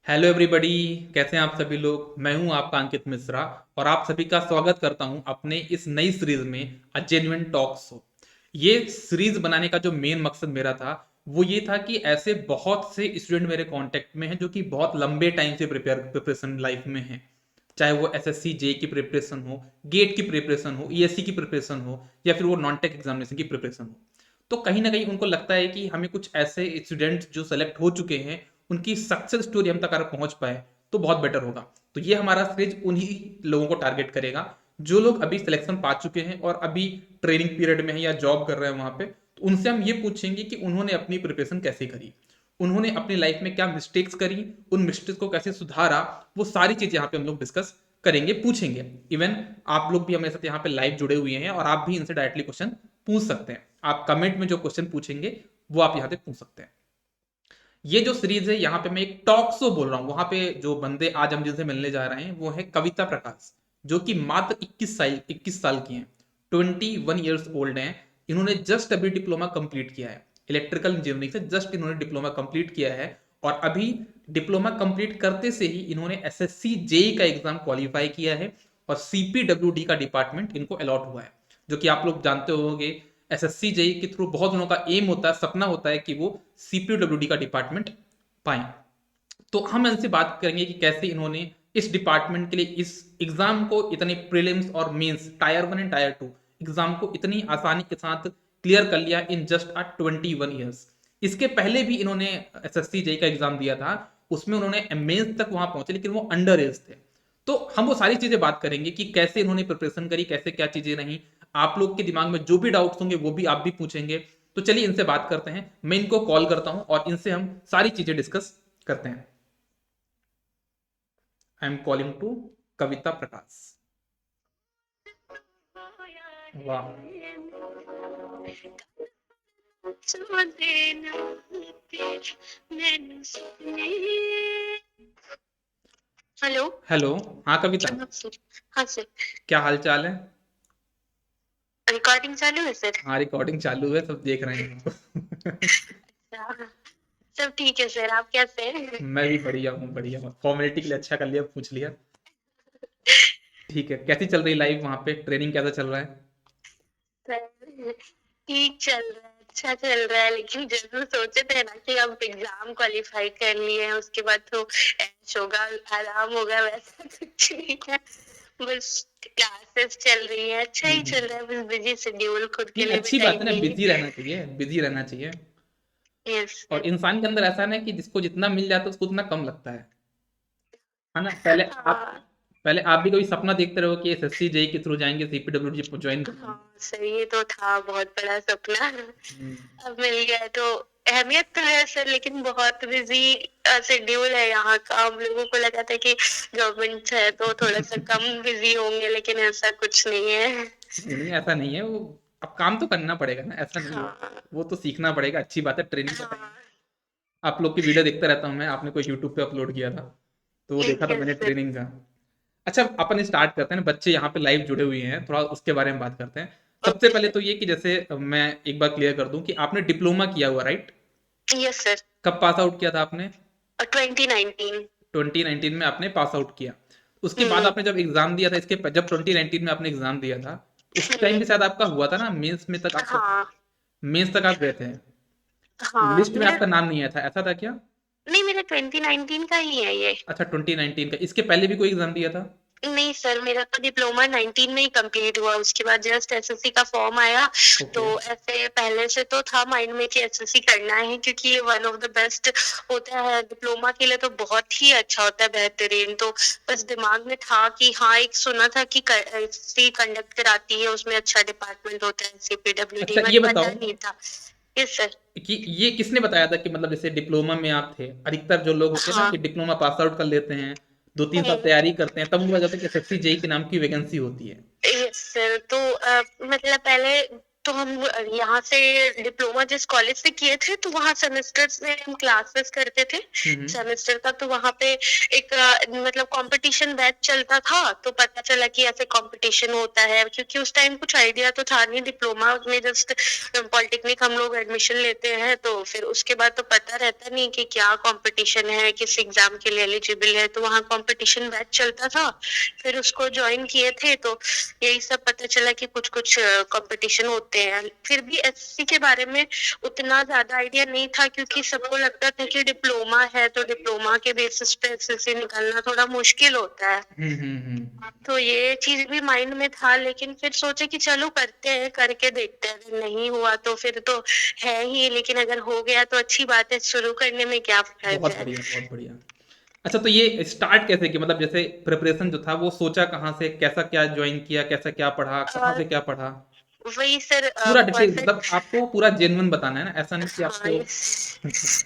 Hello everybody. कैसे हैं आप सभी लोग। मैं हूं आपका अंकित मिश्रा और आप सभी का स्वागत करता हूं अपने इस नई सीरीज में अ जेन्युइन टॉक शो। ये सीरीज बनाने का जो मेन मकसद मेरा था वो ये था कि ऐसे बहुत से स्टूडेंट मेरे कांटेक्ट में हैं जो कि बहुत लंबे टाइम से प्रिपरेशन लाइफ में हैं। चाहे वो एसएससी जे की प्रिपरेशन हो, गेट की प्रिपरेशन हो, ईएससी की प्रिपरेशन हो, या फिर वो नॉन टेक एग्जामिनेशन की प्रिपरेशन हो। तो कहीं ना कहीं उनको लगता है कि हमें कुछ ऐसे स्टूडेंट्स जो सेलेक्ट हो चुके हैं उनकी सक्सेस स्टोरी हम तक अगर पहुंच पाए तो बहुत बेटर होगा। तो ये हमारा सीरीज उन्हीं लोगों को टारगेट करेगा जो लोग अभी सिलेक्शन पा चुके हैं और अभी ट्रेनिंग पीरियड में है या जॉब कर रहे हैं वहां पे। तो उनसे हम ये पूछेंगे कि उन्होंने अपनी प्रिपरेशन कैसे करी, उन्होंने अपनी लाइफ में क्या मिस्टेक्स करी, उन मिस्टेक्स को कैसे सुधारा। वो सारी चीजें यहाँ पे हम लोग डिस्कस करेंगे, पूछेंगे। इवन आप लोग भी हमारे साथ यहाँ पे लाइव जुड़े हुए हैं और आप भी इनसे डायरेक्टली क्वेश्चन पूछ सकते हैं। आप कमेंट में जो क्वेश्चन पूछेंगे वो आप यहाँ पे पूछ सकते हैं। ये जो सीरीज है यहाँ पे मैं एक टॉक शो बोल रहा हूँ। वहां पे जो बंदे आज हम जिनसे मिलने जा रहे हैं वो है कविता प्रकाश, जो कि मात्र 21 साल की हैं, 21 ईयर्स ओल्ड हैं। इन्होंने जस्ट अभी डिप्लोमा कंप्लीट किया है, इलेक्ट्रिकल इंजीनियरिंग से जस्ट इन्होंने डिप्लोमा कंप्लीट किया है। और अभी डिप्लोमा कंप्लीट करते से ही इन्होंने एसएससी जेई का एग्जाम क्वालिफाई किया है और सीपीडब्ल्यूडी का डिपार्टमेंट इनको अलॉट हुआ है। जो कि आप लोग जानते होंगे, एसएससी जेई के थ्रू बहुत जनों का एम होता है, सपना होता है कि वो सीपीडब्ल्यूडी का डिपार्टमेंट पाएं। तो हम इनसे बात करेंगे कि कैसे इन्होंने इस डिपार्टमेंट के लिए इस एग्जाम को, इतने प्रीलिम्स और mains tier 1 and tier 2 exam को इतनी आसानी के साथ क्लियर कर लिया इन जस्ट 21 ईयर्स। इसके पहले भी इन्होंने एसएससी जेई का एग्जाम दिया था, उसमें उन्होंने मेंस तक वहां पहुंचे लेकिन वो अंडर एज थे। तो हम वो सारी चीजें बात करेंगे कि कैसे इन्होंने प्रिपरेशन करी, कैसे क्या चीजें रही। आप लोग के दिमाग में जो भी डाउट्स होंगे वो भी आप भी पूछेंगे। तो चलिए इनसे बात करते हैं। मैं इनको कॉल करता हूं और इनसे हम सारी चीजें डिस्कस करते हैं। आई एम कॉलिंग टू कविता प्रकाश। वाह। हेलो। हेलो। हाँ कविता, हाँ सर। क्या हाल चाल है। रिकॉर्डिंग चालू है सर। हाँ रिकॉर्डिंग चालू है, सब देख रहे हैं हमको। अच्छा, सब ठीक है सर, आप कैसे हैं? मैं भी बढ़िया हूँ, बढ़िया हूँ। फॉर्मेलिटी के लिए अच्छा कर लिया, पूछ लिया। ठीक है, कैसी चल रही लाइफ वहां पे, ट्रेनिंग कैसा चल रहा है। सर ठीक चल रहा है, अच्छा चल रहा है, लेकिन जैसे सोचे थे ना कि अब एग्जाम क्वालिफाई कर लिए हैं उसके बाद तो ऐश होगा, आराम होगा, वैसा कुछ नहीं है। बस क्लासेस चल रही है, अच्छा ही चल रहा है, बस बिजी शेड्यूल, खुद के नहीं लिए भी अच्छी बात है टाइम ना, नहीं बिजी रहना चाहिए, बिजी रहना चाहिए। है। यस और सर। इंसान के अंदर ऐसा है ना कि जिसको जितना मिल जाता है उसको उतना कम लगता है ना। पहले आप, हाँ पहले आप भी कभी सपना देखते रहो कि एसएससी जेई के थ्रू जाएंगे, सीपीडब्ल्यूडी ज्वाइन करेंगे। हाँ सर, ये तो था बहुत बड़ा सपना। हम्म। अब मिल गया है तो अहमियत तो है सर, लेकिन बहुत बिजी शेड्यूल है यहाँ का। हम लोगों को लगा था कि गवर्नमेंट है तो थोड़ा सा कम बिजी होंगे, लेकिन ऐसा कुछ नहीं है। नहीं नहीं ऐसा नहीं है वो। अब काम तो करना पड़ेगा ना, ऐसा नहीं है। हाँ वो तो सीखना पड़ेगा, अच्छी बात है, ट्रेनिंग का टाइम है। हाँ। आप लोग की वीडियो देखता रहता हूँ मैं, आपने कोई यूट्यूब पे अपलोड किया था तो वो देखा था यस मैंने सर। ट्रेनिंग का। अच्छा अपन स्टार्ट करते हैं ना, बच्चे यहाँ पे लाइव जुड़े हुए हैं, थोड़ा उसके बारे में बात करते हैं। सबसे ओके पहले सर। तो ये कि जैसे मैं एक बार क्लियर कर दूं कि आपने डिप्लोमा किया हुआ राइट। Yes sir. कब पास आउट किया था आपने। 2019। 2019 में आपने पास आउट किया। उसके बाद हम्म आपने जब एग्जाम दिया था, इसके जब 2019 में आपने एग्जाम दिया था उस टाइम हम्म। भी शायद आपका हुआ था ना मेंस में तक आप, हाँ मेंस तक आप गए थे। हाँ लिस्ट में मेरा, आपका नाम नहीं आया था, ऐसा था क्या। नहीं मेरा 2019 का ही है ये। अच्छा 2019 का, इसके पहले भी कोई एग्जाम दिया था। नहीं सर, मेरा तो डिप्लोमा 19 में ही कंप्लीट हुआ, उसके बाद जस्ट एसएससी का फॉर्म आया। तो ओके। ऐसे पहले से तो था माइंड में कि एसएससी करना है, क्योंकि ये वन ऑफ द बेस्ट होता है डिप्लोमा के लिए, तो बहुत ही अच्छा होता है, बेहतरीन। तो बस दिमाग में था कि हाँ, एक सुना था कि एसएससी कंडक्ट कराती है, उसमें अच्छा डिपार्टमेंट होता है सीपीडब्ल्यूडी, अच्छा ये बट बताओ पता नहीं था। Yes sir. कि ये किसने बताया था कि मतलब जैसे डिप्लोमा में आप थे, अधिकतर जो लोग होते हैं ना हाँ। कि डिप्लोमा पास आउट कर लेते हैं, 2-3 साल तैयारी करते हैं, तब उनको पता चलता है कि एसएससी जेई के नाम की वैकेंसी होती है। Yes sir. तो मतलब पहले तो हम यहाँ से डिप्लोमा जिस कॉलेज से किए थे तो वहाँ सेमेस्टर्स में हम क्लासेस करते थे सेमेस्टर का। तो वहाँ पे एक मतलब कंपटीशन बैच चलता था, तो पता चला कि ऐसे कंपटीशन होता है, क्योंकि उस टाइम कुछ आइडिया तो था नहीं, डिप्लोमा में जस्ट पॉलिटेक्निक हम लोग एडमिशन लेते हैं, तो फिर उसके बाद तो पता रहता नहीं कि क्या कंपटीशन है, किस एग्जाम के लिए एलिजिबल है। तो वहाँ कंपटीशन बैच चलता था, फिर उसको ज्वाइन किए थे, तो यही सब पता चला कि कुछ कुछ कंपटीशन होते हैं। फिर भी एसएससी के बारे में उतना ज्यादा आइडिया नहीं था, क्योंकि सबको लगता था कि डिप्लोमा है तो डिप्लोमा के बेसिस पे एसएससी निकालना थोड़ा मुश्किल होता है। तो ये चीज भी माइंड में था, लेकिन फिर सोचे कि चलो करते हैं, करके देखते हैं, अगर नहीं हुआ तो फिर तो है ही, लेकिन अगर हो गया तो अच्छी बात है, शुरू करने में क्या फर्क बहुत है। बढ़िया, बहुत बढ़िया। अच्छा, तो ये स्टार्ट कैसे किया, मतलब जैसे प्रिपरेशन जो था वो सोचा कहाँ से, कैसा क्या ज्वाइन किया, कैसा क्या पढ़ा, कहाँ से क्या पढ़ा? वही सर पूरा डिटेल, मतलब परफेक्ट। आपको पूरा जेन्युइन बताना है ना, ऐसा नहीं कि हाँ आपको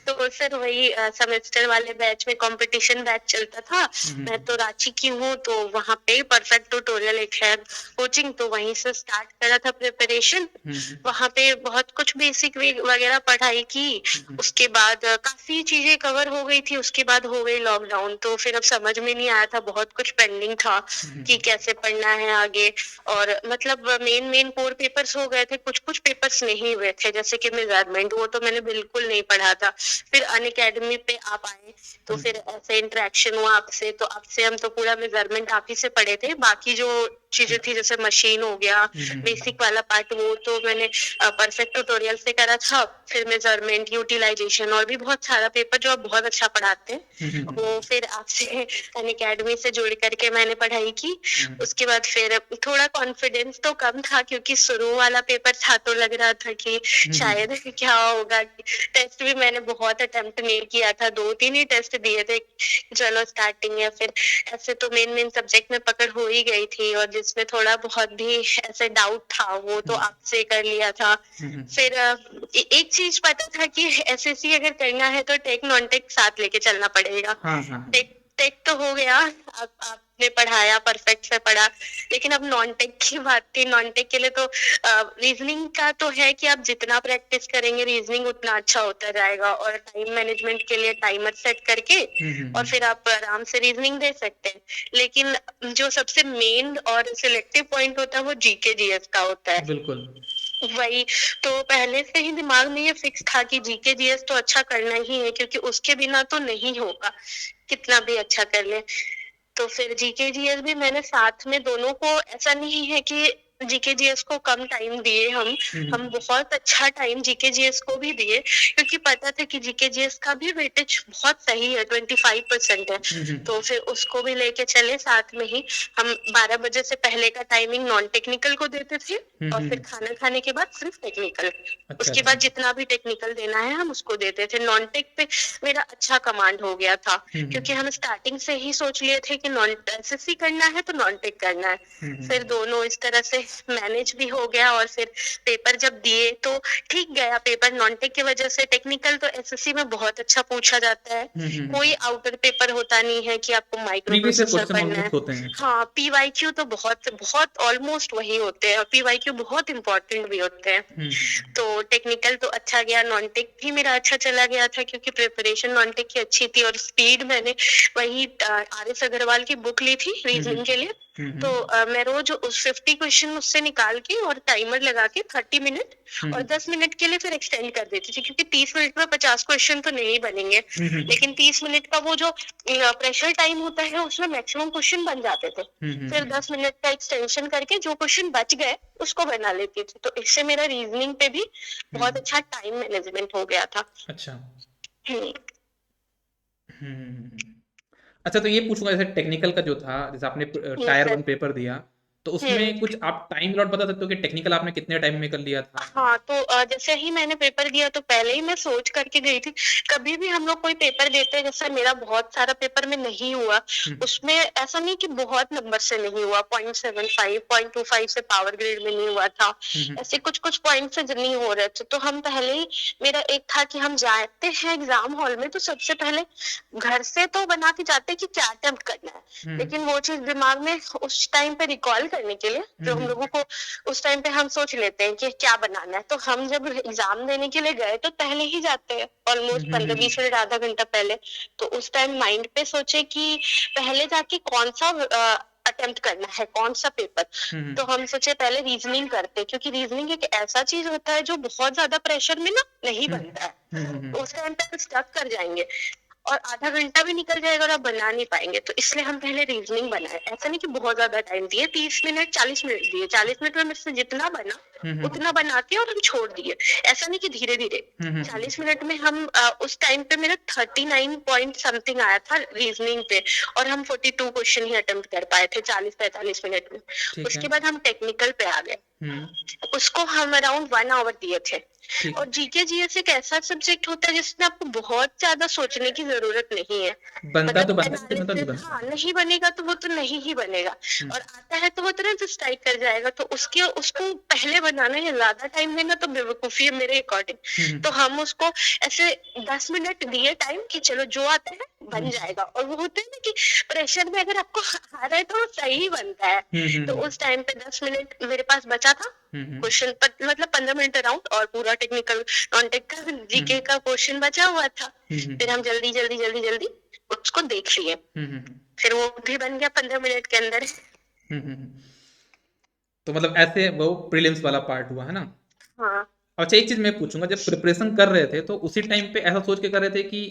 तो सर वही सेमेस्टर वाले बैच में कंपटीशन बैच चलता था। मैं तो रांची की हूँ, तो वहाँ पे परफेक्ट ट्यूटोरियल एक है कोचिंग, तो वहीं से स्टार्ट करा था प्रिपरेशन। वहाँ पे बहुत कुछ बेसिक वगैरह पढ़ाई की। उसके बाद काफी चीजें कवर हो गई थी। उसके बाद हो गई लॉकडाउन, तो फिर अब समझ में नहीं आया था, बहुत कुछ पेंडिंग था कि कैसे पढ़ना है आगे। और मतलब मेन मेन कोर पेपर्स हो गए थे, कुछ कुछ पेपर्स नहीं हुए थे, जैसे कि मेजरमेंट, वो तो मैंने बिल्कुल नहीं पढ़ा था। फिर अनअकैडमी पे आप आए, तो फिर ऐसे इंटरेक्शन हुआ आपसे, तो आपसे हम तो पूरा मेजरमेंट आप ही से पढ़े थे। बाकी जो चीजें थी जैसे मशीन हो गया, बेसिक वाला पार्ट, वो तो मैंने परफेक्ट ट्यूटोरियल से करा था। फिर मेजरमेंट, यूटिलाइजेशन और भी बहुत सारा पेपर जो आप बहुत अच्छा पढ़ाते हैं, वो फिर आपसे अनअकैडमी से जुड़ करके मैंने पढ़ाई की। उसके बाद फिर थोड़ा कॉन्फिडेंस तो कम था, क्योंकि शुरू वाला पेपर था, तो लग रहा था कि शायद क्या होगा। टेस्ट भी मैंने बहुत अटेम्प्ट नहीं किया था, 2-3 ही टेस्ट दिए थे, चलो स्टार्टिंग है। फिर ऐसे तो मेन मेन सब्जेक्ट में पकड़ हो ही गई थी, और जिसमें थोड़ा बहुत भी ऐसे डाउट था वो तो आपसे कर लिया था। फिर एक चीज पता था कि एसएससी अगर करना है तो टेक नॉन टेक साथ लेके चलना पड़ेगा। हाँ हाँ टेक टेक तो हो गया, आपने पढ़ाया, परफेक्ट से पढ़ा, लेकिन अब नॉन टेक की बात थी। नॉन टेक के लिए तो रीजनिंग का तो है कि आप जितना प्रैक्टिस करेंगे रीजनिंग उतना अच्छा होता जाएगा, और टाइम मैनेजमेंट के लिए टाइमर सेट करके और फिर आप आराम से रीजनिंग दे सकते हैं। लेकिन जो सबसे मेन और सिलेक्टिव पॉइंट होता है वो जीके जीएस का होता है। बिल्कुल। वही, तो पहले से ही दिमाग में ये फिक्स था कि जीके जीएस तो अच्छा करना ही है, क्योंकि उसके बिना तो नहीं होगा, कितना भी अच्छा कर ले। तो फिर जीके जीएस भी मैंने साथ में दोनों को, ऐसा नहीं है कि जीके जीएस को कम टाइम दिए हम बहुत अच्छा टाइम जीके जीएस को भी दिए, क्योंकि पता था कि जीके जीएस का भी वेटेज बहुत सही है, 25% है। तो फिर उसको भी लेके चले साथ में ही। हम 12 बजे से पहले का टाइमिंग नॉन टेक्निकल को देते थे, और फिर खाना खाने के बाद सिर्फ टेक्निकल। अच्छा उसके बाद जितना भी टेक्निकल देना है हम उसको देते थे। नॉन टेक पे मेरा अच्छा कमांड हो गया था, क्योंकि हम स्टार्टिंग से ही सोच लिए थे कि नॉन एसएससी करना है तो नॉन टेक करना है। फिर दोनों इस तरह से मैनेज भी हो गया, और फिर पेपर जब दिए तो ठीक गया पेपर नॉन टेक की वजह से। टेक्निकल तो एसएससी में बहुत अच्छा पूछा जाता है, कोई आउटर पेपर होता नहीं है कि आपको माइक्रो प्रीवियस प्रोसेसर क्वेश्चन पढ़ना है। ऑलमोस्ट होते हैं। हाँ, पीवाईक्यू तो बहुत बहुत ऑलमोस्ट वही होते हैं, और पीवाईक्यू बहुत इंपॉर्टेंट भी होते हैं। तो टेक्निकल तो अच्छा गया, नॉन टेक भी मेरा अच्छा चला गया था, क्योंकि प्रिपरेशन नॉन टेक की अच्छी थी, और स्पीड मैंने वही आर.एस. अग्रवाल की बुक ली थी रीजनिंग के लिए। तो मैं रोज उस 50 क्वेश्चन उससे निकाल के और टाइमर लगा के 30 मिनट और 10 मिनट के लिए फिर एक्सटेंड कर देती थी, क्योंकि 30 मिनट में 50 क्वेश्चन तो नहीं बनेंगे, लेकिन 30 मिनट का वो जो प्रेशर टाइम होता है उसमें मैक्सिमम क्वेश्चन बन जाते थे। फिर 10 मिनट का एक्सटेंशन करके जो क्वेश्चन बच गए उसको बना लेती थी, तो इससे मेरा रीजनिंग पे भी बहुत अच्छा टाइम मैनेजमेंट हो गया था। अच्छा। हम्म, अच्छा, तो ये पूछूंगा, जैसे टेक्निकल का जो था, जैसे आपने यस टायर सर। 1 पेपर दिया, तो उसमें कुछ आप टाइम लॉट बता सकते हो कि टेक्निकल आपने कितने टाइम में कर लिया था? हाँ, तो जैसे ही मैंने पेपर दिया तो पहले ही मैं सोच करके गई थी। कभी भी हम लोग कोई पेपर देते हैं, जैसे मेरा बहुत सारा पेपर में नहीं हुआ, उसमें ऐसा नहीं कि बहुत नंबर से नहीं हुआ, 0.75 0.25 से पावर ग्रेड में नहीं हुआ था, ऐसे कुछ कुछ पॉइंट से नहीं हो रहे थे। तो हम पहले ही, मेरा एक था कि हम जाते हैं एग्जाम हॉल में, तो सबसे पहले घर से तो बना के जाते कि क्या अटेम्प्ट करना है, लेकिन वो चीज दिमाग में उस टाइम पे रिकॉल करने के लिए, जो हम लोगों को उस टाइम पे हम सोच लेते हैं कि क्या बनाना है। तो हम जब एग्जाम देने के लिए गए तो पहले ही जाते हैं, ऑलमोस्ट 15-20 मिनट आधा घंटा पहले। तो उस टाइम माइंड पे सोचे कि पहले जाके कौन सा अटेम्प्ट करना है, कौन सा पेपर। तो हम सोचे पहले रीजनिंग करते, क्योंकि रीजनिंग एक ऐसा चीज होता है जो बहुत ज्यादा प्रेशर में ना नहीं बनता है। उस टाइम पे स्टक कर जाएंगे और आधा घंटा भी निकल जाएगा और आप बना नहीं पाएंगे। तो इसलिए हम पहले रीजनिंग बनाए। ऐसा नहीं कि बहुत ज्यादा टाइम दिए, 30 मिनट 40 मिनट दिए। 40 मिनट में मुझसे जितना बना उतना बना के और हम छोड़ दिए। ऐसा नहीं कि धीरे धीरे। 40 मिनट में हम उस टाइम पे मेरा 39 पॉइंट समथिंग आया था रीजनिंग पे, और हम 42 क्वेश्चन ही अटेम्प्ट कर पाए थे 40-45 मिनट में। उसके बाद हम टेक्निकल पे आ गए, उसको हम अराउंड 1 आवर दिए थे। और जीके जीएस एक ऐसा सब्जेक्ट होता है जिसमें आपको बहुत ज्यादा सोचने की जरूरत नहीं है। बनता तो मतलब बनता है, तो नहीं बनता। हाँ, नहीं बनेगा तो वो तो नहीं ही बनेगा, और आता है तो वो तुरंत स्ट्राइक कर जाएगा। तो उसको पहले बनाना या ज्यादा टाइम देना तो बेवकूफी है मेरे अकॉर्डिंग। तो हम उसको ऐसे 10 मिनट दिए टाइम कि चलो जो आता है बन जाएगा। और वो होता है ना कि प्रेशर में अगर आपको आ रहा है तो वो सही बनता है। तो उस टाइम पे 10 मिनट मेरे पास बचा था क्वेश्चन, मतलब 15 मिनट अराउंड, और पूरा टेक्निकल नॉन टेक का जीके का क्वेश्चन बचा हुआ था। फिर हम जल्दी जल्दी जल्दी जल्दी उसको देख लिए। फिर वो भी बन गया 15 मिनट के अंदर। तो मतलब ऐसे वो प्रीलिम्स वाला पार्ट हुआ है ना। हाँ। अच्छा, एक चीज मैं पूछूंगा, जब प्रिपरेशन कर रहे थे तो उसी टाइम पे ऐसा सोच के कर रहे थे कि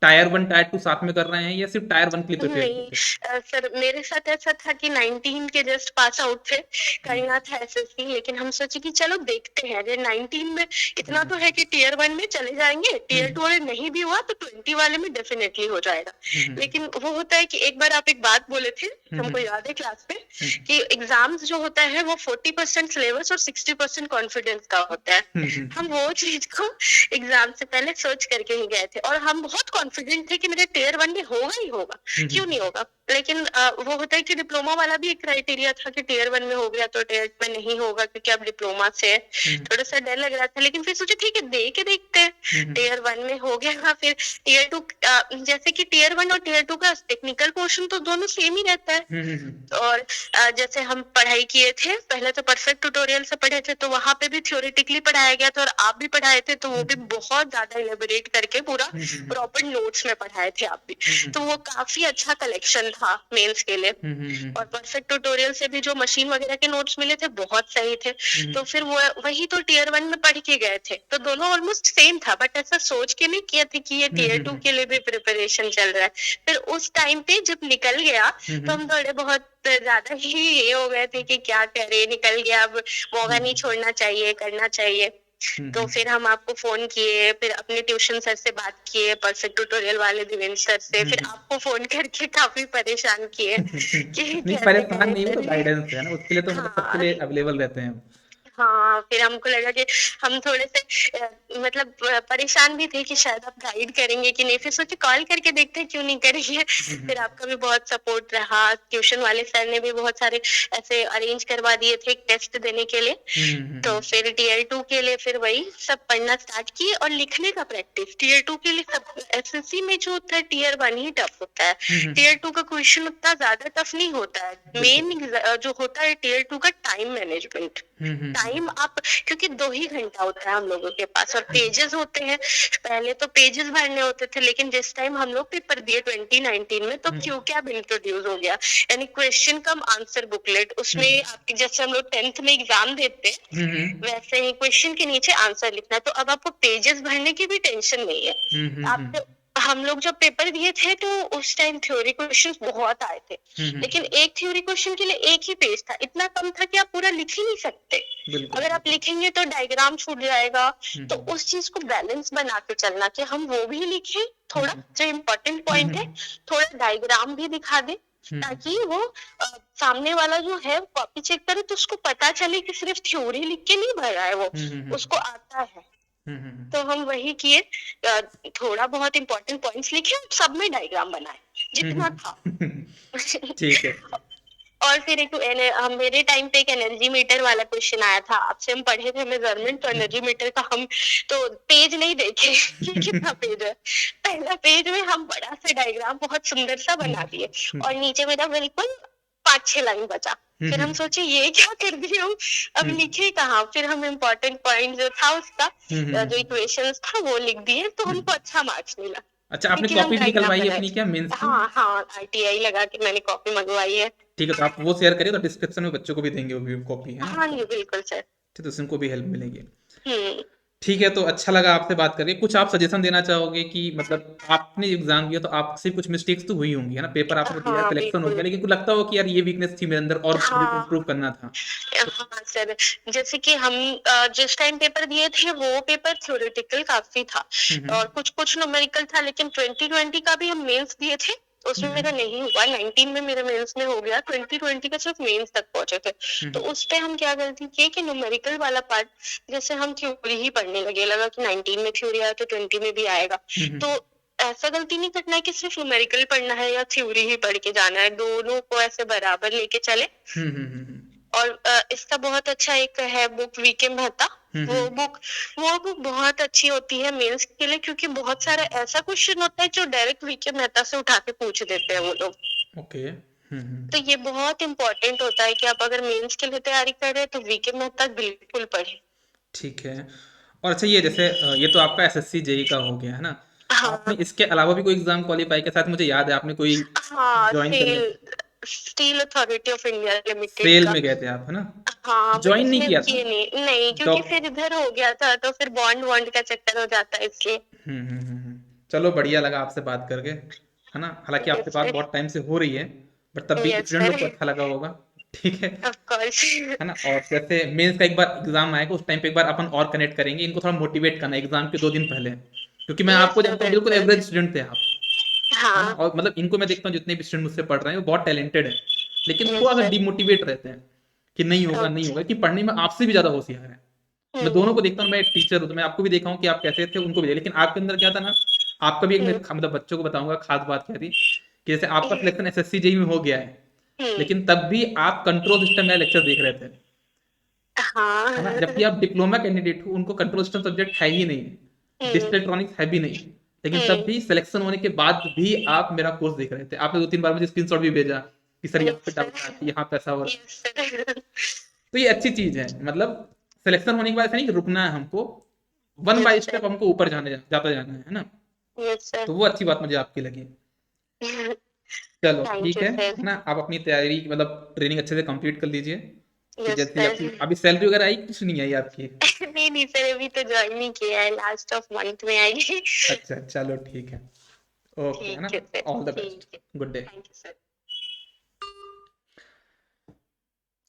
टायर 1 टायर 2 साथ में कर रहे हैं, या सिर्फ टायर 1 के लिए प्रिपेयर नहीं किए थे? सर, मेरे साथ ऐसा था कि 19 के जस्ट पास आउट थे, करना था एसएससी। लेकिन हम सोचे कि चलो देखते हैं, अगर 19 में इतना तो है कि टीयर 1 में चले जाएंगे, टीयर 2 वाले नहीं भी हुआ तो 20 वाले में डेफिनेटली हो जाएगा। लेकिन वो होता है कि एक बार आप एक बात बोले थे, हमको याद है क्लास में, कि एग्जाम्स जो होता है वो 40% सिलेबस और 60% कॉन्फिडेंस का होता है। हम वो चीज को एग्जाम से पहले सोच करके ही गए थे, और हम बहुत कॉन्फिडेंट थे कि मेरे टीयर 1 में होगा ही होगा, क्यों नहीं होगा। लेकिन वो होता है कि डिप्लोमा वाला भी एक क्राइटेरिया था कि टीयर 1 में हो गया तो टीयर में नहीं होगा, क्योंकि अब डिप्लोमा से है। थोड़ा सा डर लग रहा था, लेकिन फिर सोचे ठीक है दे के देखते हैं। टीयर 1 में हो गया। फिर टीयर 2, जैसे कि टीयर 1 और टीयर 2 का टेक्निकल पोर्शन तो दोनों सेम ही रहता है। और जैसे हम पढ़ाई किए थे पहले, तो परफेक्ट ट्यूटोरियल से पढ़े थे, तो वहां पे भी थ्योरेटिकली पढ़ाया गया था, और आप भी पढ़ाए थे, तो वो भी बहुत ज्यादा इलेबोरेट करके पूरा प्रॉपर नोट्स में पढ़ाए थे आप भी। तो वो काफी अच्छा कलेक्शन था मेंस के लिए। और परफेक्ट ट्यूटोरियल से भी जो मशीन वगैरह के नोट्स मिले थे बहुत सही थे। तो फिर वो वही तो टीयर 1 में पढ़ के गए थे, तो दोनों ऑलमोस्ट सेम था। बट ऐसा सोच के नहीं किया था कि ये टीयर 2 के लिए भी प्रिपरेशन चल रहा है। फिर उस टाइम पे जब निकल गया तो हम थोड़े बहुत ज्यादा ही ये हो गए थे कि क्या करे, निकल गया, अब मौका नहीं छोड़ना चाहिए, करना चाहिए। तो फिर हम आपको फोन किए, फिर अपने ट्यूशन सर से बात किए, परफेक्ट ट्यूटोरियल वाले देवेंद्र सर से, फिर आपको फोन करके काफी परेशान किए कि नहीं, कैसे परेशान करें नहीं, वो तो सर। गाइडेंस है ना, उसके लिए तो मतलब सबके हाँ लिए अवेलेबल रहते हैं। हाँ, फिर हमको लगा कि हम थोड़े से मतलब परेशान भी थे कि शायद आप गाइड करेंगे कि नहीं। फिर सोचे कॉल करके देखते हैं, क्यों नहीं करेंगे। फिर आपका भी बहुत सपोर्ट रहा, ट्यूशन वाले सर ने भी बहुत सारे ऐसे अरेंज करवा दिए थे टेस्ट देने के लिए। तो फिर टीयर 2 के लिए फिर वही सब पढ़ना स्टार्ट किए, और लिखने का प्रैक्टिस। टीयर 2 के लिए सब, एसएससी में जो होता है टीयर 1 ही टफ होता है, टीयर 2 का क्वेश्चन उतना ज्यादा टफ नहीं होता है। मेन जो होता है टीयर 2 का टाइम मैनेजमेंट। टाइम आप, क्योंकि 2 ही घंटा होता है हम लोगों के पास, और पेजेस होते हैं। पहले तो पेजेस भरने होते थे, लेकिन जिस टाइम हम लोग पेपर दिए 2019 में, तो क्यू कैब इंट्रोड्यूस हो गया, यानी क्वेश्चन कम आंसर बुकलेट। उसमें आपके जैसे हम लोग 10th में एग्जाम देते हैं वैसे ही क्वेश्चन के नीचे आंसर लिखना है। तो अब आपको पेजेस भरने की भी टेंशन नहीं है। आप, हम लोग जब पेपर दिए थे तो उस टाइम थ्योरी क्वेश्चंस बहुत आए थे, लेकिन एक थ्योरी क्वेश्चन के लिए एक ही पेज था, इतना कम था कि आप पूरा लिख ही नहीं सकते। अगर आप लिखेंगे तो डायग्राम छूट जाएगा। तो उस चीज को बैलेंस बना के चलना कि हम वो भी लिखें, थोड़ा जो इम्पोर्टेंट पॉइंट है, थोड़ा डायग्राम भी दिखा दे, ताकि वो सामने वाला जो है कॉपी चेक करे तो उसको पता चले कि सिर्फ थ्योरी लिख के नहीं भरा है, वो उसको आता है। तो हम वही किए, थोड़ा बहुत इम्पोर्टेंट पॉइंट्स लिखे, सब में डायग्राम बनाए जितना था। ठीक है। और फिर एक मेरे टाइम पे एक एनर्जी मीटर वाला क्वेश्चन आया था, आपसे हम पढ़े थे मेजरमेंट, तो एनर्जी मीटर का हम तो पेज नहीं देखे कि कितना पेज है। पहला पेज में हम बड़ा सा डायग्राम बहुत सुंदर सा बना दिए, और नीचे मेरा बिल्कुल 5-6 लाइन बचा। फिर हम सोचे ये क्या कर दिए हम, अब लिखे कहाँ? फिर हम इम्पोर्टेंट पॉइंट जो था उसका जो इक्वेशंस था वो लिख दिए, तो हमको अच्छा मार्क्स मिला। अच्छा, आपने लेकिन हम कॉपी भी डायग्राम निकलवाई है बनाए अपनी थे। क्या मेंस की? हाँ हाँ, आरटीआई लगा के मैंने कॉपी मंगवाई है। ठीक है, तो आप वो शेयर करिए, तो डिस्क्रिप्शन में बच्चों को भी देंगे वो भी कॉपी, है ना? हाँ जी बिल्कुल सर। ठीक है, तो उनको भी हेल्प मिलेगी। हम्म। ठीक है, तो अच्छा लगा आपसे बात करके। कुछ आप सजेशन देना चाहोगे कि मतलब आपने एग्जाम दिया तो आपसे कुछ मिस्टेक्स तो हुई होंगी, है ना? पेपर आपने दिया, हाँ सिलेक्शन हो बिल्कुल। गया, लेकिन कुछ लगता हो कि यार ये वीकनेस थी मेरे अंदर और मुझे हाँ इम्प्रूव करना था। हाँ सर, जैसे कि हम जिस टाइम पेपर दिए थे वो पेपर थ्योरेटिकल काफी था हम्म और कुछ कुछ न्यूमेरिकल था, लेकिन 2020 का भी हम मेंस दिए थे, उसमें हम्म मेरा नहीं हुआ। 19 में मेरे मेंस में हो गया, 2020 का सिर्फ मेंस तक पहुंचे थे। तो हम्म उस पे हम क्या गलती किए कि न्यूमेरिकल वाला पार्ट जैसे हम थ्योरी ही पढ़ने लगे, लगा कि 19 में थ्योरी आया तो 20 में भी आएगा। हम्म तो ऐसा गलती नहीं करना है कि सिर्फ न्यूमेरिकल पढ़ना है या थ्योरी ही पढ़ के जाना है, दोनों को ऐसे बराबर लेके चले। हम्म और इसका बहुत अच्छा एक है बुक वीके मेहता, हम्म वो हम्म, बुक वो बुक बहुत अच्छी होती है मेंस के लिए, क्योंकि बहुत सारा ऐसा क्वेश्चन होता है जो डायरेक्ट वीके मेहता से उठा के पूछ देते हैं वो लोग। ओके। तो ये बहुत इंपॉर्टेंट होता है कि आप अगर मेंस के लिए तैयारी कर रहे हैं तो वीके मेहता बिल्कुल पढ़े। ठीक है। और अच्छा, ये जैसे ये तो आपका एसएससी जेई का हो गया, है ना? आपने हाँ इसके अलावा भी कोई एग्जाम क्वालिफाई के साथ, मुझे याद है आपने कोई हाँ, ज्वाइन करने Steel Authority of India Limited SAIL का। में गए थे आप, है ना? हाँ बट ज्वाइन नहीं इसमें किया था? किए नहीं, नहीं क्योंकि डॉक फिर इधर हो गया था तो फिर बॉन्ड वॉन्ड का चक्कर हो जाता है इसलिए। चलो, बढ़िया लगा आपसे बात करके, है ना? हालांकि आपसे यस बात सर। बहुत टाइम से हो रही है, बट तब भी यस स्टूडेंट लोग सर। को अच्छा लगा होगा। ठीक ऑफ कोर्स। है ना? और जैसे मेंस का एक बार एग्जाम आएगा उस टाइम पे एक बार अपन और कनेक्ट करेंगे, इनको थोड़ा मोटिवेट करना एग्जाम के 2 दिन पहले, क्योंकि मैं यस आपको सर जानता हूँ, बिल्कुल बिल्कुल। एवरेज स्टूडेंट थे आप, है ना? हाँ। और मतलब इनको मैं देखता हूँ, जितने भी स्टूडेंट मुझसे पढ़ रहे हैं वो बहुत टैलेंटेड है, लेकिन यस थोड़ा सा सर। डिमोटिवेट रहते हैं कि नहीं होगा नहीं ओके। होगा, कि पढ़ने में आपसे भी ज्यादा होशियार है। मैं दोनों को देखता हूँ, मैं एक टीचर हूँ तो मैं आपको भी देखा हूँ कि आप कैसे थे, उनको भी देखा, लेकिन आपके अंदर क्या था ना, आपका भी एक हम्म। मतलब बच्चों को बताऊंगा खास बात क्या थी, कि जैसे आपका हम्म। सिलेक्शन एसएससी जेई में हो गया है, हम्म। लेकिन तब भी आप कंट्रोल सिस्टम में लेक्चर देख रहे थे, हाँ। है ना? जबकि आप डिप्लोमा कैंडिडेट हो, उनको कंट्रोल सिस्टम सब्जेक्ट है ही नहीं, हम्म। डिजिटल इलेक्ट्रॉनिक्स है भी नहीं, लेकिन तब हम्म। भी सिलेक्शन होने के बाद भी आप मेरा कोर्स देख रहे थे। आपने 2-3 बार मुझे स्क्रीनशॉट भी भेजा कि सर यहाँ पे यस डाउट सर। आती है, यहाँ पे ऐसा हो रहा है। Yes sir. तो ये अच्छी चीज है, मतलब सिलेक्शन होने के बाद ऐसा नहीं कि रुकना है हमको, one yes bye sir. Step हमको ऊपर जाता जाना है ना? Yes sir. तो वो अच्छी बात मुझे आपकी लगी। चलो थैंक ठीक यू है सर। ना? आप अपनी तैयारी मतलब ट्रेनिंग अच्छे से कंप्लीट कर लीजिए, कि यस जैसे सर। आपकी अभी सैलरी वगैरह आई, कुछ नहीं आई आपकी? नहीं नहीं सर, अभी तो ज्वाइन नहीं किया है, लास्ट ऑफ मंथ में आएगी। अच्छा, चलो ठीक है। ओके, है ना? ठीक है सर। All the best. ठीक है। Good day. Thank you sir.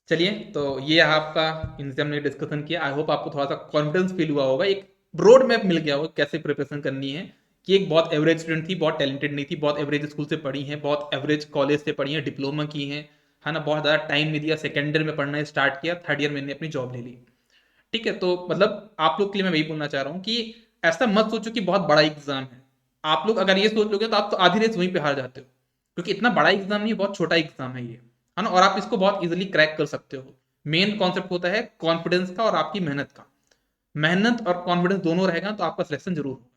चलिए, तो ये आपका इनसे हमने डिस्कशन किया। आई होप आपको थोड़ा सा कॉन्फिडेंस फील हुआ होगा, एक रोड मैप मिल गया होगा कैसे प्रिपरेशन करनी है, कि एक बहुत एवरेज स्टूडेंट थी, बहुत टैलेंटेड नहीं थी, बहुत एवरेज स्कूल से पढ़ी है, बहुत एवरेज कॉलेज से पढ़ी है, डिप्लोमा की है ना? बहुत ज़्यादा टाइम नहीं दिया, सेकेंड ईयर में पढ़ना स्टार्ट किया, थर्ड ईयर मैंने अपनी जॉब ले ली। ठीक है, तो मतलब आप लोग के लिए मैं वही बोलना चाह रहा हूँ कि ऐसा मत सोचो कि बहुत बड़ा एग्जाम है। आप लोग अगर ये सोच लोगे तो आप तो आधी रेस वहीं पे हार जाते हो, क्योंकि इतना बड़ा एग्जाम नहीं है, बहुत छोटा एग्जाम है ये, है ना? और आप इसको बहुत इजीली क्रैक कर सकते हो। मेन कॉन्सेप्ट होता है कॉन्फिडेंस का और आपकी मेहनत का। मेहनत और कॉन्फिडेंस दोनों रहेगा तो आपका सिलेक्शन जरूर होगा।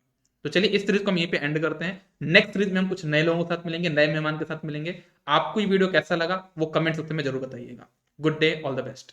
तो चलिए, इस सीरीज को हम यहीं पे एंड करते हैं। नेक्स्ट सीरीज में हम कुछ नए लोगों के साथ मिलेंगे, नए मेहमान के साथ मिलेंगे। आपको ये वीडियो कैसा लगा वो कमेंट सेक्शन में जरूर बताइएगा। Good day, all the best.